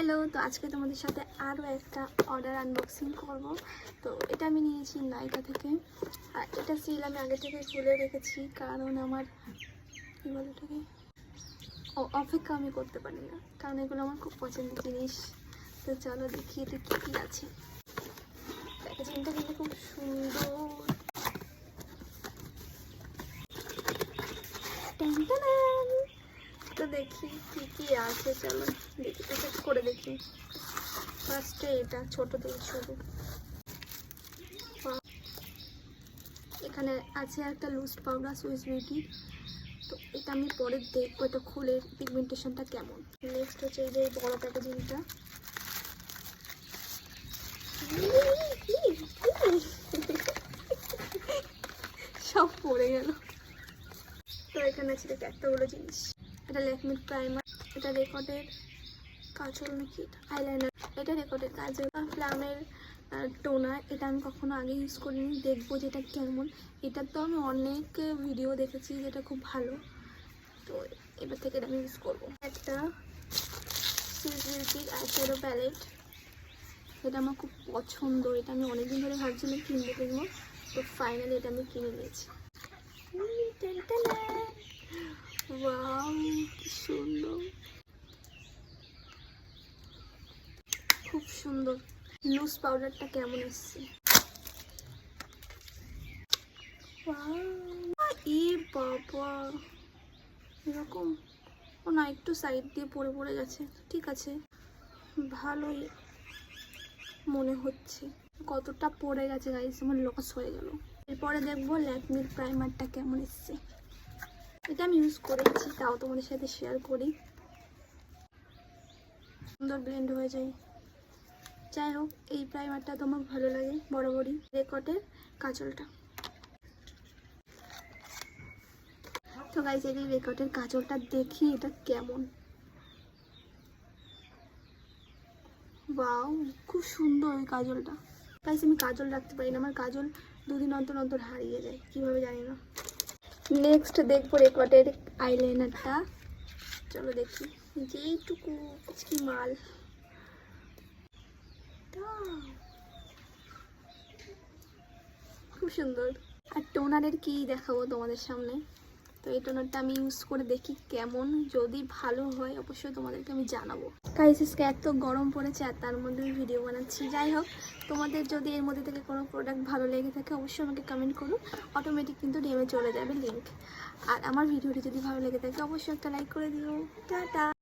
Hello, তো আজকে তোমাদের সাথে আরও একটা অর্ডার আনবক্সিং করব। তো এটা আমি নিয়েছি নাইকা থেকে। আর এটা সিল আমি আগে থেকে খুলে রেখেছি, কারণ আমার কী বলে এটাকে অপেক্ষা আমি করতে পারি না, কারণ এগুলো আমার খুব পছন্দের জিনিস। তো চলো দেখি এটা কী কী আছে। প্যাকেজিংটা কিন্তু খুব সুন্দর। তো দেখি কি কি আছে, চলো দেখি চেক করে দেখি। ফার্স্টে এটা ছোট থেকে শুরু। এখানে আছে একটা লুজ পাউডার সুইস বিউটি। তো এটা আমি পরে দেখবো এটা খুলে পিগমেন্টেশনটা কেমন। নেক্সট হচ্ছে এই যে বড় প্যাকেজিংটা। সব পড়ে গেল। তো এখানে আছে এতগুলো জিনিস। এটা ল্যাকমির প্রাইমার, এটা রেকর্ডের কাজল নাকি আইলাইনার, এটা রেকর্ডের কাজল, প্লামের টোনার। এটা আমি কখনো আগে ইউজ করিনি, দেখবো যেটা কেমন। এটা তো আমি অনেক ভিডিও দেখেছি যেটা খুব ভালো, তো এবার থেকে এটা আমি ইউজ করবো। একটা সুইস বিউটির আইশ্যাডো প্যালেট, এটা আমার খুব পছন্দ। এটা আমি অনেকদিন ধরে ভাবছিলাম কিনবো, তো ফাইনালি এটা আমি কিনে নিয়েছি। ওয়াও, কি সুন্দর, খুব সুন্দর। লুজ পাউডারটা কেমন এসছে, এ বাবা, এরকম ও না, একটু সাইড দিয়ে পড়ে গেছে। ঠিক আছে, ভালোই মনে হচ্ছে। কতটা পড়ে গেছে গাইস, আমার লস হয়ে গেল। এরপরে দেখবো ল্যাকমির প্রাইমারটা কেমন এসছে। এটা আমি ইউজ করেছি, তাও তোমাদের সাথে শেয়ার করি। সুন্দর ব্লেন্ড হয়ে যায়। যাই হোক, এই প্রাইমারটা তো আমার ভালো লাগে, বরাবরই। রেকর্ডের কাজলটা। তো গাইস, এই রেকর্ডের কাজলটা দেখি এটা কেমন। ওয়াও, খুব সুন্দর ওই কাজলটা। গাইস, আমি কাজল রাখতে পারি না, আমার কাজল দুদিন অন্তর অন্তর হারিয়ে যায়, কিভাবে জানি না। নেক্সট দেখবো রেকর্ডের আইলাইনারটা। চলো দেখি, যেইটুকু কি মাল। খুব সুন্দর। আর টোনারের কি দেখাবো তোমাদের সামনে। তো এই টোনারটা আমি ইউজ করে দেখি কেমন, যদি ভালো হয় অবশ্যই তোমাদেরকে আমি জানাবো। গাইস, এত গরম পড়েছে আর তার মধ্যে ভিডিও বানাচ্ছি। যাই হোক, তোমাদের যদি এর মধ্যে থেকে কোনো প্রোডাক্ট ভালো লেগে থাকে অবশ্যই আমাকে কমেন্ট করো, অটোমেটিক কিন্তু ডিএমে চলে যাবে লিঙ্ক। আর আমার ভিডিওটি যদি ভালো লেগে থাকে অবশ্যই একটা লাইক করে দিও। টাটা।